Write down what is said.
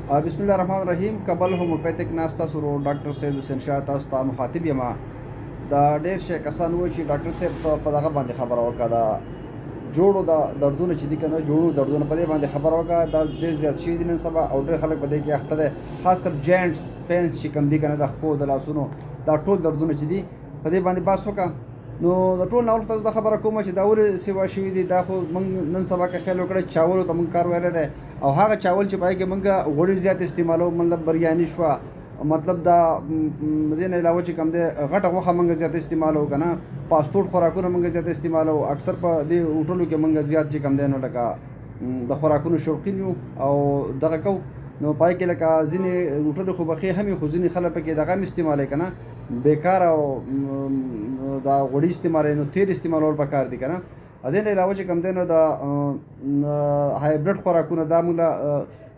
بسم الله الرحمن الرحیم. قبل هوموپیتک ناستا سره ډاکټر سید حسین شاه تاسو ته مخاطب یم. دا ډېر شي کسان وایي چې ډاکټر صاحب په دغه باندې خبره وکړه، دا جوړو د دردونه چې دي که نه جوړو دردونه په دې باندې خبره وکړه. دا ډېر زیات شوي دي نن سبا او ډېر خلک په دې کې اخته دی، خاص کر جینټس پینس چې کوم دي که نه د پښو د لاسونو دا ټول دردونه چې دي په دې باندې بحث وکړه. نو د ټول ناول ته دا خبره کومه چې دا ولې سیوا شوي دي. دا خو موږ نن سبا که خیال وکړی چاولو ته موږ کار ویلی دی، او هغه چاول چې پای کې موږ غوړي زیات استعمالو، مطلب بریاني شوه، مطلب دا دې نه علاوه چې کوم دی غټه غوښه موږ زیات استعمالو که نه، فاسټ خوراکونه موږ زیات استعمالو. اکثر په دې هوټلو کې موږ زیات چې کوم دی نو لکه د خوراکونو شوقین یو او دغه کوو. نو پای کې لکه ځینې هوټلو خو بخې هم خو ځینې خلک پکې دغه هم استعمالوي که نه، بیکاره او دا غوړي استعمالوي. نو تیل استعمالول پکار دي که نه. دې نه علاوه چې کوم دی نو د هایبریډ خوراکونه دا موږ